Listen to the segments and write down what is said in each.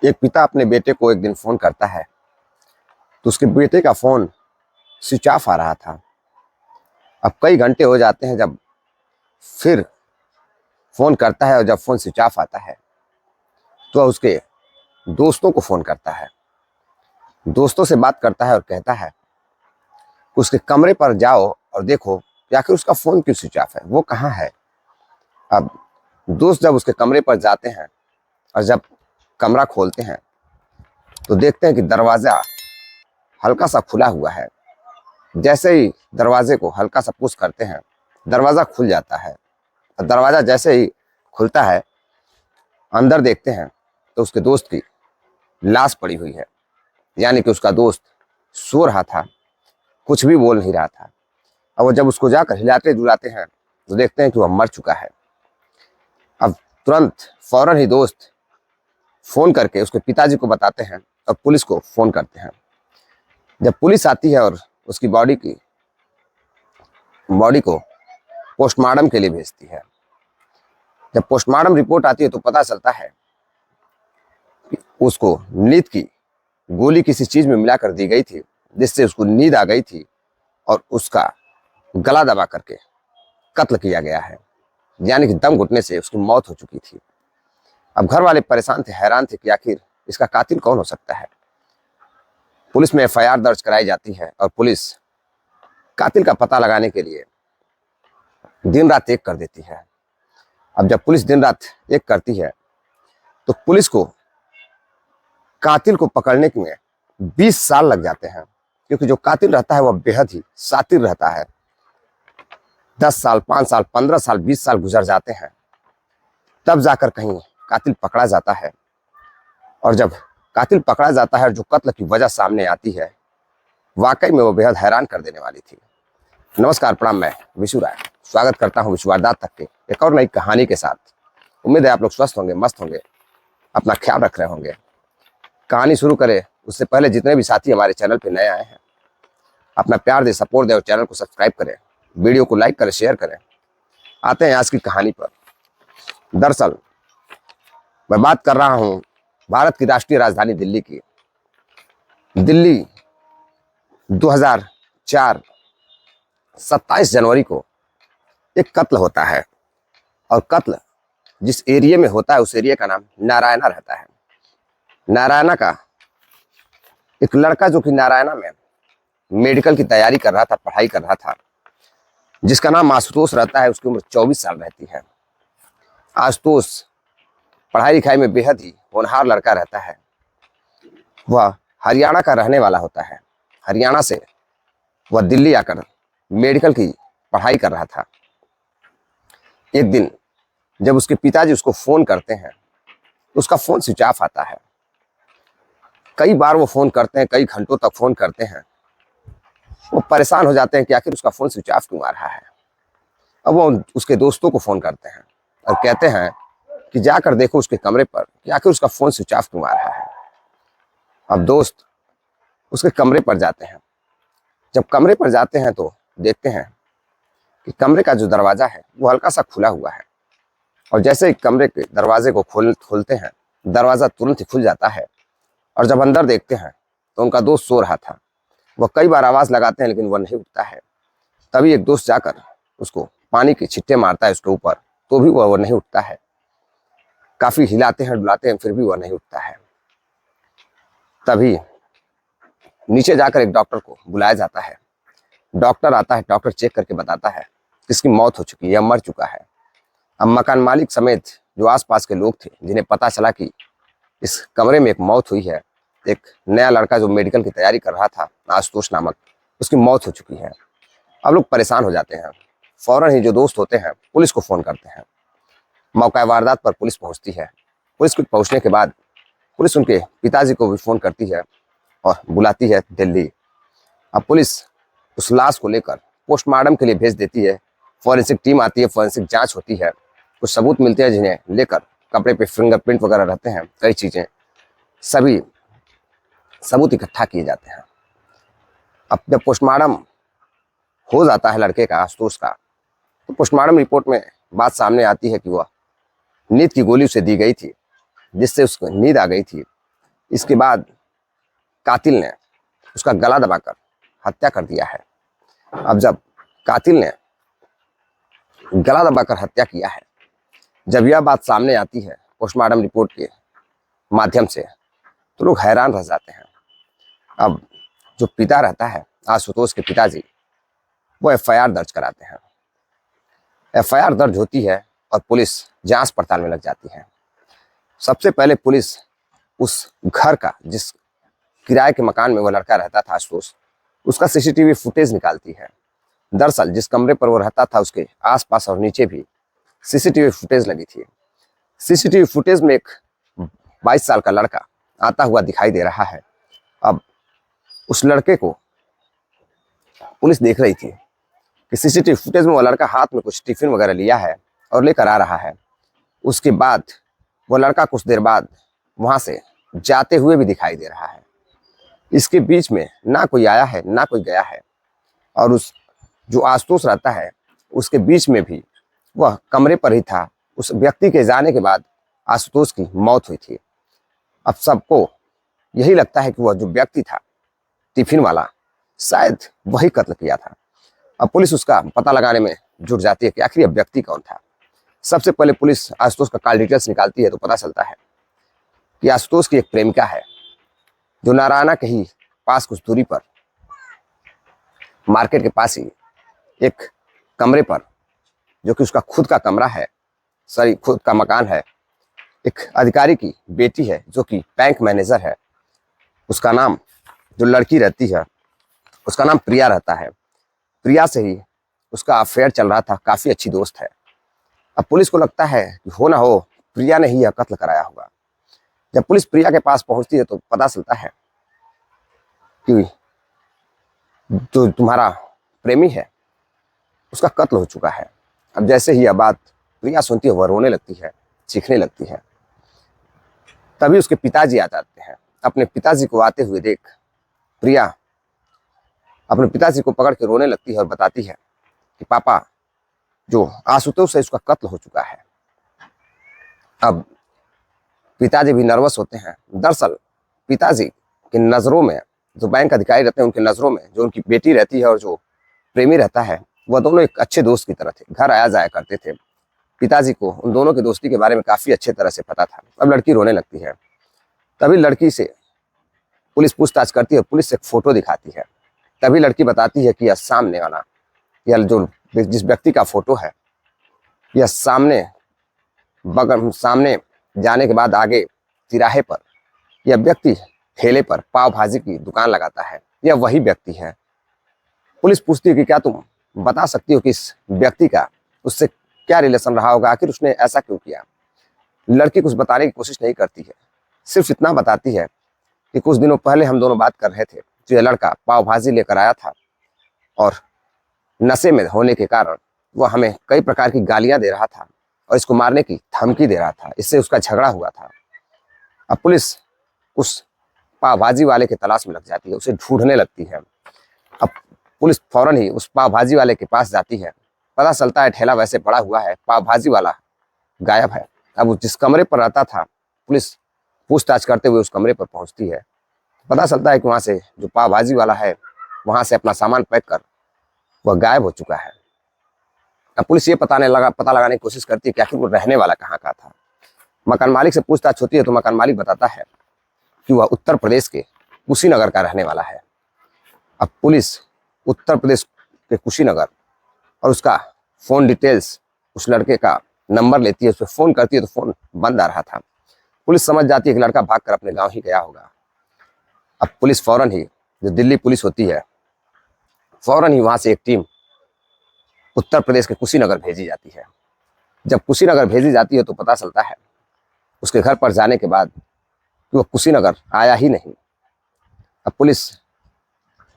एक पिता अपने बेटे को एक दिन फोन करता है तो उसके बेटे का फोन स्विच ऑफ आ रहा था। अब कई घंटे हो जाते हैं जब फिर फोन करता है और जब फोन स्विच ऑफ आता है तो वह उसके दोस्तों को फोन करता है। दोस्तों से बात करता है और कहता है कि उसके कमरे पर जाओ और देखो कि आखिर उसका फोन क्यों स्विच ऑफ है, वो कहाँ है। अब दोस्त जब उसके कमरे पर जाते हैं और जब कमरा खोलते हैं तो देखते हैं कि दरवाज़ा हल्का सा खुला हुआ है। जैसे ही दरवाजे को हल्का सा पुश करते हैं दरवाज़ा खुल जाता है। और दरवाज़ा जैसे ही खुलता है अंदर देखते हैं तो उसके दोस्त की लाश पड़ी हुई है। यानी कि उसका दोस्त सो रहा था, कुछ भी बोल नहीं रहा था। और वो जब उसको जाकर हिलाते डुलाते हैं तो देखते हैं कि वह मर चुका है। अब तुरंत फौरन ही दोस्त फ़ोन करके उसके पिताजी को बताते हैं और पुलिस को फ़ोन करते हैं। जब पुलिस आती है और उसकी बॉडी को पोस्टमार्टम के लिए भेजती है। जब पोस्टमार्टम रिपोर्ट आती है तो पता चलता है कि उसको नींद की गोली किसी चीज़ में मिलाकर दी गई थी जिससे उसको नींद आ गई थी और उसका गला दबा करके कत्ल किया गया है। यानी कि दम घुटने से उसकी मौत हो चुकी थी। अब घर वाले परेशान थे, हैरान थे कि आखिर इसका कातिल कौन हो सकता है। पुलिस में एफआईआर दर्ज कराई जाती है और पुलिस कातिल का पता लगाने के लिए दिन रात एक कर देती है। अब जब पुलिस दिन रात एक करती है तो पुलिस को कातिल को पकड़ने में 20 साल लग जाते हैं, क्योंकि जो कातिल रहता है वह बेहद ही शातिर रहता है। 10 साल, 5 साल, 15 साल, 20 साल गुजर जाते हैं, तब जाकर कहीं कातिल पकड़ा जाता है। और जब कातिल पकड़ा जाता है और जो कत्ल की वजह सामने आती है, वाकई में वो बेहद हैरान कर देने वाली थी। नमस्कार, प्रणाम, मैं विशु राय स्वागत करता हूँ विश्व वारदात तक के एक और नई कहानी के साथ। उम्मीद है आप लोग स्वस्थ होंगे, मस्त होंगे, अपना ख्याल रख रहे होंगे। कहानी शुरू करें उससे पहले जितने भी साथी हमारे चैनल पे नए आए हैं अपना प्यार दे, सपोर्ट दे और चैनल को सब्सक्राइब करें, वीडियो को लाइक करें, शेयर करें। आते हैं आज की कहानी पर। दरअसल मैं बात कर रहा हूँ भारत की राष्ट्रीय राजधानी दिल्ली की। दिल्ली 2004 27 जनवरी को एक कत्ल होता है और कत्ल जिस एरिया में होता है उस एरिया का नाम नारायणा रहता है। नारायणा का एक लड़का जो कि नारायणा में मेडिकल की तैयारी कर रहा था, पढ़ाई कर रहा था, जिसका नाम आशुतोष रहता है। उसकी उम्र 24 साल रहती है। आशुतोष पढ़ाई लिखाई में बेहद ही होनहार लड़का रहता है। वह हरियाणा का रहने वाला होता है। हरियाणा से वह दिल्ली आकर मेडिकल की पढ़ाई कर रहा था। एक दिन जब उसके पिताजी उसको फ़ोन करते हैं तो उसका फ़ोन स्विच ऑफ आता है। कई बार वो फ़ोन करते हैं, कई घंटों तक फ़ोन करते हैं। वो परेशान हो जाते हैं कि आखिर उसका फ़ोन स्विच ऑफ क्यों आ रहा है। अब वो उसके दोस्तों को फ़ोन करते हैं और कहते हैं कि जाकर देखो उसके कमरे पर कि आखिर उसका फ़ोन स्विच ऑफ क्यों आ रहा है। अब दोस्त उसके कमरे पर जाते हैं। जब कमरे पर जाते हैं तो देखते हैं कि कमरे का जो दरवाज़ा है वो हल्का सा खुला हुआ है। और जैसे ही कमरे के दरवाजे को खोलते हैं दरवाज़ा तुरंत ही खुल जाता है। और जब अंदर देखते हैं तो उनका दोस्त सो रहा था। वह कई बार आवाज़ लगाते हैं लेकिन वह नहीं उठता है। तभी एक दोस्त जाकर उसको पानी के छिट्टे मारता है उसके ऊपर, तो भी वह नहीं उठता है। काफ़ी हिलाते हैं, डुलाते हैं, फिर भी वह नहीं उठता है। तभी नीचे जाकर एक डॉक्टर को बुलाया जाता है। डॉक्टर आता है, डॉक्टर चेक करके बताता है कि इसकी मौत हो चुकी है, मर चुका है। अब मकान मालिक समेत जो आसपास के लोग थे जिन्हें पता चला कि इस कमरे में एक मौत हुई है, एक नया लड़का जो मेडिकल की तैयारी कर रहा था आशुतोष नामक, उसकी मौत हो चुकी है। अब लोग परेशान हो जाते हैं। फौरन ही जो दोस्त होते हैं पुलिस को फ़ोन करते हैं। मौका वारदात पर पुलिस पहुंचती है। पुलिस को पहुंचने के बाद पुलिस उनके पिताजी को भी फ़ोन करती है और बुलाती है दिल्ली। अब पुलिस उस लाश को लेकर पोस्टमार्टम के लिए भेज देती है। फॉरेंसिक टीम आती है, फॉरेंसिक जांच होती है, कुछ सबूत मिलते हैं जिन्हें लेकर कपड़े पे फिंगरप्रिंट वगैरह रहते हैं, कई चीज़ें, सभी सबूत इकट्ठा किए जाते हैं। अब जब पोस्टमार्टम हो जाता है लड़के का, आशुतोष का, तो पोस्टमार्टम रिपोर्ट में बात सामने आती है कि वह नींद की गोली उसे दी गई थी जिससे उसको नींद आ गई थी इसके बाद कातिल ने उसका गला दबाकर हत्या कर दिया है। अब जब कातिल ने गला दबाकर हत्या किया है, जब यह बात सामने आती है पोस्टमार्टम रिपोर्ट के माध्यम से, तो लोग हैरान रह जाते हैं। अब जो पिता रहता है, आशुतोष के पिताजी, वो एफआईआर दर्ज कराते हैं। एफआईआर दर्ज होती है और पुलिस जांच पड़ताल में लग जाती है। सबसे पहले पुलिस उस घर का, जिस किराए के मकान में वो लड़का रहता था आशुतोष, उसका सीसीटीवी फुटेज निकालती है। दरअसल जिस कमरे पर वो रहता था उसके आसपास और नीचे भी सीसीटीवी फुटेज लगी थी। सीसीटीवी फुटेज में एक 22 साल का लड़का आता हुआ दिखाई दे रहा है। अब उस लड़के को पुलिस देख रही थी कि सीसीटीवी फुटेज में वो लड़का हाथ में कुछ टिफिन वगैरह लिया है और लेकर आ रहा है। उसके बाद वो लड़का कुछ देर बाद वहां से जाते हुए भी दिखाई दे रहा है। इसके बीच में ना कोई आया है ना कोई गया है, और उस जो आशुतोष रहता है उसके बीच में भी वह कमरे पर ही था। उस व्यक्ति के जाने के बाद आशुतोष की मौत हुई थी। अब सबको यही लगता है कि वह जो व्यक्ति था टिफिन वाला, शायद वही कत्ल किया था। अब पुलिस उसका पता लगाने में जुट जाती है कि आखिर यह व्यक्ति कौन था। सबसे पहले पुलिस आशुतोष का कॉल डिटेल्स निकालती है, तो पता चलता है कि आशुतोष की एक प्रेमिका है जो नारायणा के ही पास कुछ दूरी पर, मार्केट के पास ही एक कमरे पर, जो कि उसका खुद का कमरा है, सॉरी खुद का मकान है, एक अधिकारी की बेटी है जो कि बैंक मैनेजर है। उसका नाम, जो लड़की रहती है उसका नाम प्रिया रहता है। प्रिया से ही उसका अफेयर चल रहा था, काफ़ी अच्छी दोस्त है। अब पुलिस को लगता है कि हो ना हो प्रिया ने ही यह कत्ल कराया होगा। जब पुलिस प्रिया के पास पहुंचती है तो पता चलता है कि जो तुम्हारा प्रेमी है उसका कत्ल हो चुका है। अब जैसे ही यह बात प्रिया सुनती है, वह रोने लगती है, चीखने लगती है। तभी उसके पिताजी आ जाते हैं। अपने पिताजी को आते हुए देख प्रिया अपने पिताजी को पकड़ के रोने लगती है और बताती है कि पापा, जो आशुतोष है उसका कत्ल हो चुका है। अब पिताजी भी नर्वस होते हैं। दरअसल पिताजी की नज़रों में, जो बैंक अधिकारी रहते हैं उनकी नज़रों में, जो उनकी बेटी रहती है और जो प्रेमी रहता है, वह दोनों एक अच्छे दोस्त की तरह थे, घर आया जाया करते थे। पिताजी को उन दोनों की दोस्ती के बारे में काफ़ी अच्छे तरह से पता था। अब लड़की रोने लगती है। तभी लड़की से पुलिस पूछताछ करती है, पुलिस एक फ़ोटो दिखाती है। तभी लड़की बताती है कि यह सामने वाला, यह जो जिस व्यक्ति का फ़ोटो है, यह सामने जाने के बाद आगे तिराहे पर यह व्यक्ति ठेले पर पाव भाजी की दुकान लगाता है। यह वही व्यक्ति है। पुलिस पूछती है कि क्या तुम बता सकती हो कि इस व्यक्ति का उससे क्या रिलेशन रहा होगा, आखिर उसने ऐसा क्यों किया। लड़की कुछ बताने की कोशिश नहीं करती है, सिर्फ इतना बताती है कि कुछ दिनों पहले हम दोनों बात कर रहे थे, जो यह लड़का पाव भाजी लेकर आया था और नशे में होने के कारण वह हमें कई प्रकार की गालियां दे रहा था और इसको मारने की धमकी दे रहा था। इससे उसका झगड़ा हुआ था। अब पुलिस उस पाव भाजी वाले की तलाश में लग जाती है, उसे ढूंढने लगती है। अब पुलिस फौरन ही उस पाव भाजी वाले के पास जाती है। पता चलता है ठेला वैसे पड़ा हुआ है, पाव भाजी वाला गायब है। अब वो जिस कमरे पर रहता था, पुलिस पूछताछ करते हुए उस कमरे पर पहुंचती है। पता चलता है कि वहाँ से जो पाव भाजी वाला है, वहाँ से अपना सामान पैक कर वह गायब हो चुका है। अब पुलिस ये पता लगाने की कोशिश करती है कि आखिर वो रहने वाला कहाँ का था। मकान मालिक से पूछताछ होती है तो मकान मालिक बताता है कि वह उत्तर प्रदेश के कुशीनगर का रहने वाला है। अब पुलिस उत्तर प्रदेश के कुशीनगर और उसका फ़ोन डिटेल्स, उस लड़के का नंबर लेती है, उस पर फ़ोन करती है तो फ़ोन बंद आ रहा था। पुलिस समझ जाती है कि लड़का भागकर अपने गांव ही गया होगा। अब पुलिस फौरन ही, जो दिल्ली पुलिस होती है, फौरन ही वहाँ से एक टीम उत्तर प्रदेश के कुशीनगर भेजी जाती है। जब कुशीनगर भेजी जाती है तो पता चलता है उसके घर पर जाने के बाद कि वह कुशीनगर आया ही नहीं। अब पुलिस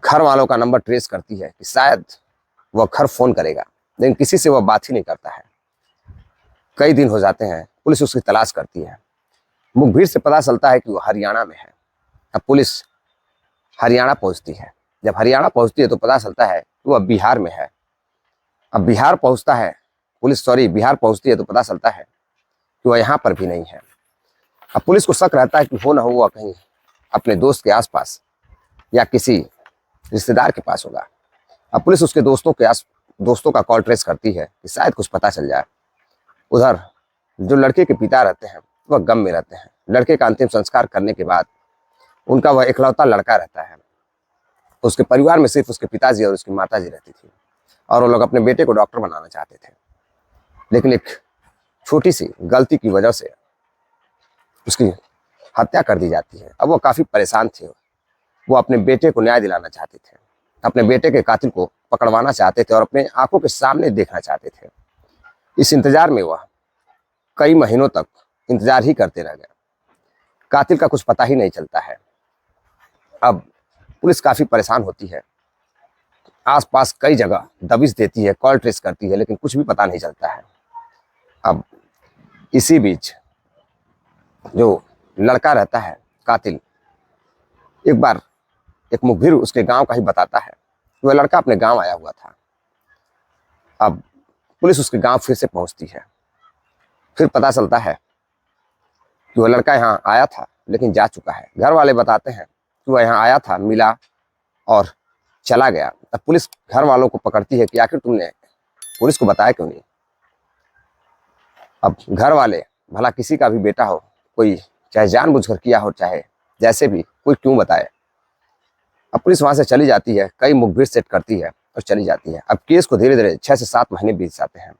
घर वालों का नंबर ट्रेस करती है कि शायद वह घर फ़ोन करेगा, लेकिन किसी से वह बात ही नहीं करता है। कई दिन हो जाते हैं, पुलिस उसकी तलाश करती है। मुखबिर से पता चलता है कि वह हरियाणा में है। अब पुलिस हरियाणा पहुंचती है। जब हरियाणा पहुंचती है तो पता चलता है कि वह बिहार में है। अब बिहार पहुंचती है तो पता चलता है कि वह यहाँ पर भी नहीं है। अब पुलिस को शक रहता है कि हो ना हो वह कहीं अपने दोस्त के आसपास या किसी रिश्तेदार के पास होगा। अब पुलिस उसके दोस्तों का कॉल ट्रेस करती है कि शायद कुछ पता चल जाए। उधर जो लड़के के पिता रहते हैं वह गम में रहते हैं। लड़के का अंतिम संस्कार करने के बाद उनका वह इकलौता लड़का रहता है। उसके परिवार में सिर्फ उसके पिताजी और उसकी माताजी रहती थी और वो लोग अपने बेटे को डॉक्टर बनाना चाहते थे, लेकिन एक छोटी सी गलती की वजह से उसकी हत्या कर दी जाती है। अब वो काफ़ी परेशान थे। वो अपने बेटे को न्याय दिलाना चाहते थे, अपने बेटे के कातिल को पकड़वाना चाहते थे और अपने आंखों के सामने देखना चाहते थे। इस इंतजार में वह कई महीनों तक इंतजार ही करते रह गए। कातिल का कुछ पता ही नहीं चलता है। अब पुलिस काफ़ी परेशान होती है, आसपास कई जगह दबिश देती है, कॉल ट्रेस करती है, लेकिन कुछ भी पता नहीं चलता है। अब इसी बीच जो लड़का रहता है कातिल, एक बार एक मुखबिर उसके गांव का ही बताता है कि वह लड़का अपने गांव आया हुआ था। अब पुलिस उसके गांव फिर से पहुंचती है। फिर पता चलता है कि वह लड़का यहाँ आया था लेकिन जा चुका है। घर वाले बताते हैं कि वह यहाँ आया था, मिला और चला गया। अब पुलिस घर वालों को पकड़ती है कि आखिर तुमने पुलिस को बताया क्यों नहीं। अब घर वाले, भला किसी का भी बेटा हो, कोई चाहे जानबूझकर किया हो चाहे जैसे भी, कोई क्यों बताए। अब पुलिस वहां से चली जाती है, कई मुखबिर सेट करती है और चली जाती है। अब केस को धीरे धीरे 6 से 7 महीने बीत जाते हैं।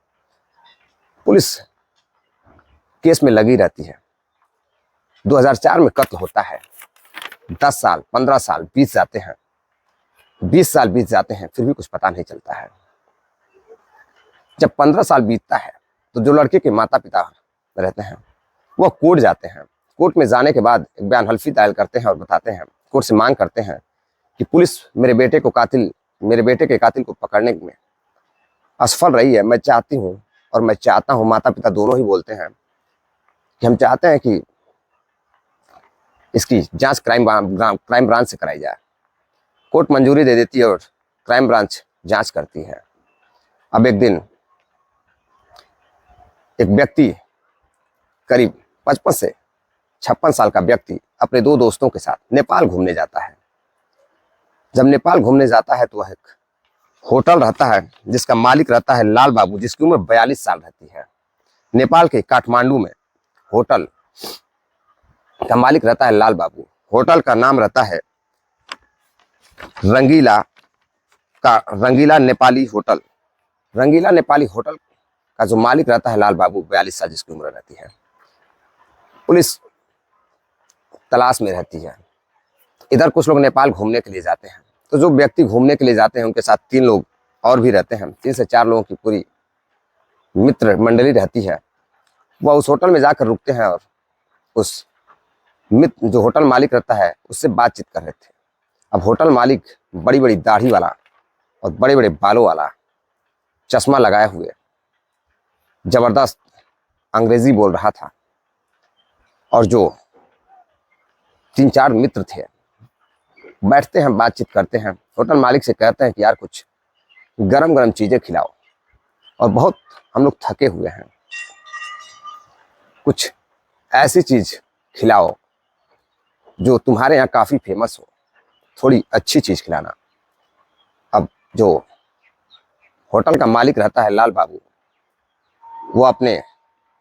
पुलिस केस में लगी रहती है। 2004 में कत्ल होता है। 10 साल 15 साल बीत जाते हैं, 20 साल बीत जाते हैं, फिर भी कुछ पता नहीं चलता है। जब 15 साल बीतता है तो जो लड़के के माता पिता रहते हैं वह कोर्ट जाते हैं। कोर्ट में जाने के बाद एक बयान हल्फी दायर करते हैं और बताते हैं, कोर्ट से मांग करते हैं कि पुलिस मेरे बेटे के कातिल को पकड़ने में असफल रही है। मैं चाहती हूँ और मैं चाहता हूँ, माता पिता दोनों ही बोलते हैं कि हम चाहते हैं कि इसकी जांच क्राइम ब्रांच से कराई जाए। कोर्ट मंजूरी दे देती है और क्राइम ब्रांच जांच करती है। अब एक दिन एक व्यक्ति, करीब 55 से 56 साल का व्यक्ति, अपने 2 दोस्तों के साथ नेपाल घूमने जाता है। जब नेपाल घूमने जाता है तो वह एक होटल रहता है जिसका मालिक रहता है लाल बाबू, जिसकी उम्र 42 साल रहती है। नेपाल के काठमांडू में होटल का मालिक रहता है लाल बाबू। होटल का नाम रहता है रंगीला नेपाली होटल। रंगीला नेपाली होटल का जो मालिक रहता है लाल बाबू, 42 साल जिसकी उम्र रहती है। पुलिस तलाश में रहती है। इधर कुछ लोग नेपाल घूमने के लिए जाते हैं, तो जो व्यक्ति घूमने के लिए जाते हैं उनके साथ 3 लोग और भी रहते हैं। 3 से 4 लोगों की पूरी मित्र मंडली रहती है। वह उस होटल में जाकर रुकते हैं और उस मित्र जो होटल मालिक रहता है उससे बातचीत कर रहे थे। अब होटल मालिक बड़ी बड़ी दाढ़ी वाला और बड़े बड़े बालों वाला, चश्मा लगाए हुए, जबरदस्त अंग्रेजी बोल रहा था। और जो 3-4 मित्र थे बैठते हैं, बातचीत करते हैं। होटल मालिक से कहते हैं कि यार कुछ गरम गरम चीज़ें खिलाओ और बहुत हम लोग थके हुए हैं, कुछ ऐसी चीज़ खिलाओ जो तुम्हारे यहाँ काफ़ी फेमस हो, थोड़ी अच्छी चीज़ खिलाना। अब जो होटल का मालिक रहता है लाल बाबू, वो अपने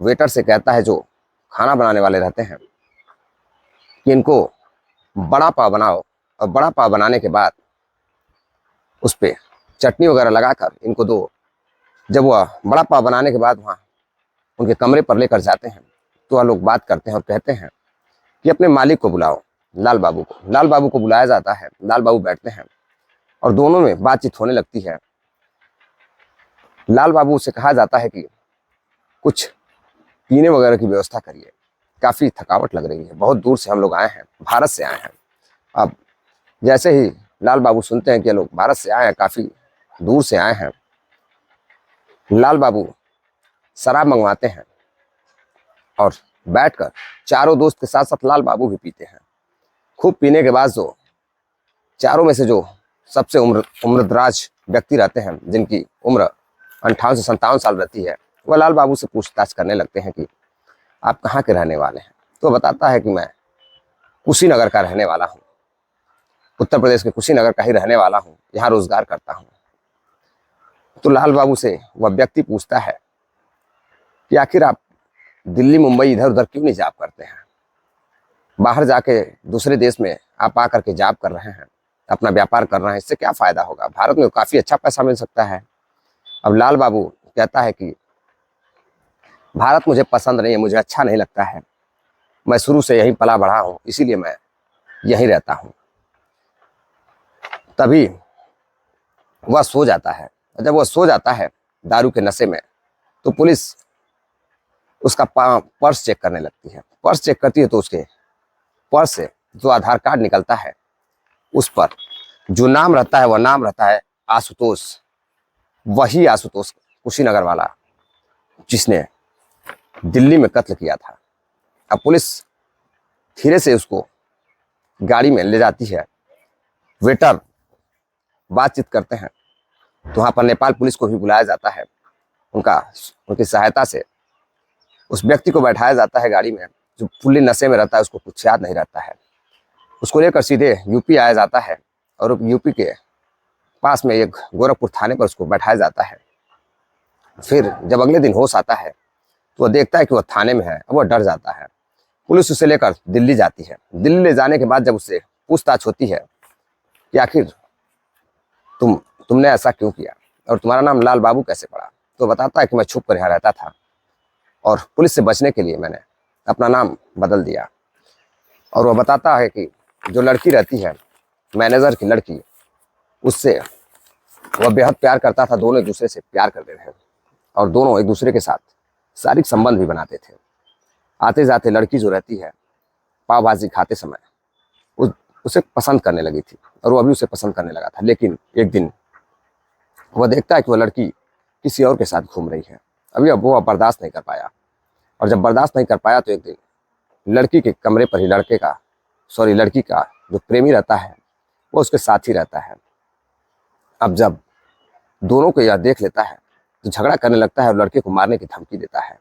वेटर से कहता है, जो खाना बनाने वाले रहते हैं, कि इनको बड़ा पाव बनाओ और बड़ा पाव बनाने के बाद उस पर चटनी वगैरह लगाकर इनको दो। जब वह बड़ा पाव बनाने के बाद वहाँ उनके कमरे पर लेकर जाते हैं तो वह लोग बात करते हैं और कहते हैं कि अपने मालिक को बुलाओ, लाल बाबू को। लाल बाबू को बुलाया जाता है। लाल बाबू बैठते हैं और दोनों में बातचीत होने लगती है। लाल बाबू से कहा जाता है कि कुछ पीने वगैरह की व्यवस्था करिए, काफ़ी थकावट लग रही है, बहुत दूर से हम लोग आए हैं, भारत से आए हैं। अब जैसे ही लाल बाबू सुनते हैं कि लोग भारत से आए हैं, काफ़ी दूर से आए हैं, लाल बाबू शराब मंगवाते हैं और बैठकर चारों दोस्त के साथ साथ लाल बाबू भी पीते हैं। खूब पीने के बाद जो चारों में से जो सबसे उम्रदराज व्यक्ति रहते हैं, जिनकी उम्र 58 से 57 साल रहती है, वह लाल बाबू से पूछताछ करने लगते हैं कि आप कहाँ के रहने वाले हैं। तो बताता है कि मैं कुशीनगर का रहने वाला हूँ, उत्तर प्रदेश के कुशीनगर का ही रहने वाला हूँ, यहाँ रोजगार करता हूँ। तो लाल बाबू से वह व्यक्ति पूछता है कि आखिर आप दिल्ली मुंबई इधर उधर क्यों नहीं जॉब करते हैं? बाहर जाके दूसरे देश में आप आकर के जॉब कर रहे हैं, अपना व्यापार कर रहे हैं, इससे क्या फायदा होगा? भारत में काफी अच्छा पैसा मिल सकता है। अब लाल बाबू कहता है कि भारत मुझे पसंद नहीं है, मुझे अच्छा नहीं लगता है, मैं शुरू से यहीं पला बढ़ा हूँ, इसीलिए मैं यहीं रहता हूँ। तभी वह सो जाता है। जब वह सो जाता है दारू के नशे में, तो पुलिस उसका पर्स चेक करने लगती है। पर्स चेक करती है तो उसके पर्स से जो आधार कार्ड निकलता है, उस पर जो नाम रहता है वह नाम रहता है आशुतोष। वही आशुतोष कुशीनगर वाला जिसने दिल्ली में कत्ल किया था। अब पुलिस धीरे से उसको गाड़ी में ले जाती है। वेटर बातचीत करते हैं तो वहाँ पर नेपाल पुलिस को भी बुलाया जाता है। उनकी सहायता से उस व्यक्ति को बैठाया जाता है गाड़ी में, जो फुल्ली नशे में रहता है, उसको कुछ याद नहीं रहता है। उसको लेकर सीधे यूपी आया जाता है और यूपी के पास में एक गोरखपुर थाने पर उसको बैठाया जाता है। फिर जब अगले दिन होश आता है तो वह देखता है कि वह थाने में है। वह डर जाता है। पुलिस उसे लेकर दिल्ली जाती है। दिल्ली ले जाने के बाद जब उससे पूछताछ होती है कि आखिर तुमने ऐसा क्यों किया और तुम्हारा नाम लाल बाबू कैसे पड़ा, तो बताता है कि मैं छुप कर यहाँ रहता था और पुलिस से बचने के लिए मैंने अपना नाम बदल दिया। और वह बताता है कि जो लड़की रहती है, मैनेजर की लड़की, उससे वह बेहद प्यार करता था। दोनों एक दूसरे से प्यार करते थे और दोनों एक दूसरे के साथ शारीरिक संबंध भी बनाते थे। आते जाते लड़की जो रहती है, पाव भाजी खाते समय उसे पसंद करने लगी थी और वो अभी उसे पसंद करने लगा था। लेकिन एक दिन वह देखता है कि वह लड़की किसी और के साथ घूम रही है। अभी अब वो बर्दाश्त नहीं कर पाया और जब बर्दाश्त नहीं कर पाया तो एक दिन लड़की के कमरे पर ही लड़की का जो प्रेमी रहता है वो उसके साथ ही रहता है। अब जब दोनों को यह देख लेता है तो झगड़ा करने लगता है और लड़के को मारने की धमकी देता है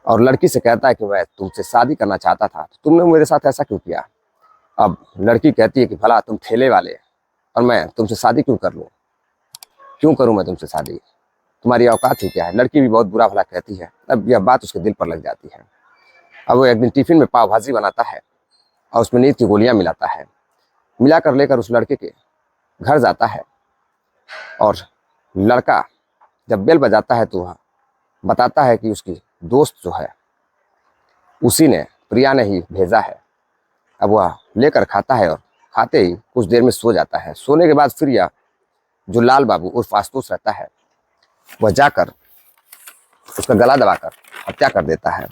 और लड़की से कहता है कि मैं तुमसे शादी करना चाहता था, तो तुमने मेरे साथ ऐसा क्यों किया? अब लड़की कहती है कि भला तुम ठेले वाले और मैं तुमसे शादी क्यों कर लूँ? क्यों करूँ मैं तुमसे शादी? तुम्हारी औकात ही क्या है? लड़की भी बहुत बुरा भला कहती है। अब यह बात उसके दिल पर लग जाती है। अब वो एक दिन टिफिन में पाव भाजी बनाता है और उसमें नींद की गोलियां मिलाता है। मिलाकर लेकर उस लड़के के घर जाता है और लड़का जब बेल बजाता है तो वह बताता है कि उसकी दोस्त जो है उसी ने, प्रिया ने ही भेजा है। अब वह लेकर खाता है और खाते ही कुछ देर में सो जाता है। सोने के बाद फिर यह जो लाल बाबू उर्फ आशुतोष रहता है, वह जाकर उसका गला दबाकर हत्या कर देता है।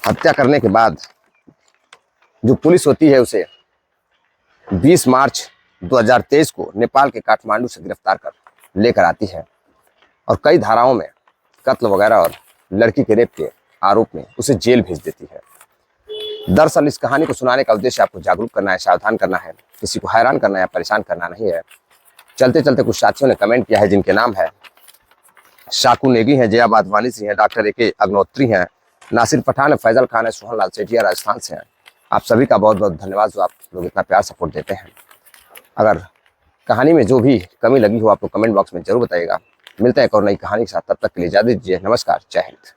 हत्या करने के बाद जो पुलिस होती है उसे 20 मार्च 2023 को नेपाल के काठमांडू से गिरफ्तार कर लेकर आती है और कई धाराओं में कत्ल वगैरह और लड़की के रेप के आरोप में उसे जेल भेज देती है। दरअसल इस कहानी को सुनाने का उद्देश्य आपको जागरूक करना है, सावधान करना है, किसी को हैरान करना या परेशान करना नहीं है। चलते चलते कुछ साथियों ने कमेंट किया है जिनके नाम है शाकू नेगी हैं, जया बाधवानी सिंह हैं, डॉक्टर ए अग्नोत्री हैं, नासिर पठान है, फैजल खान है, सोहन लाल सेठिया राजस्थान से हैं। आप सभी का बहुत बहुत धन्यवाद जो आप लोग इतना प्यार सपोर्ट देते हैं। अगर कहानी में जो भी कमी लगी हो आप लोग कमेंट बॉक्स में जरूर बताइएगा। मिलते हैं एक और नई कहानी के साथ, तब तक के लिए इजाजत दीजिए। नमस्कार, जय हिंद।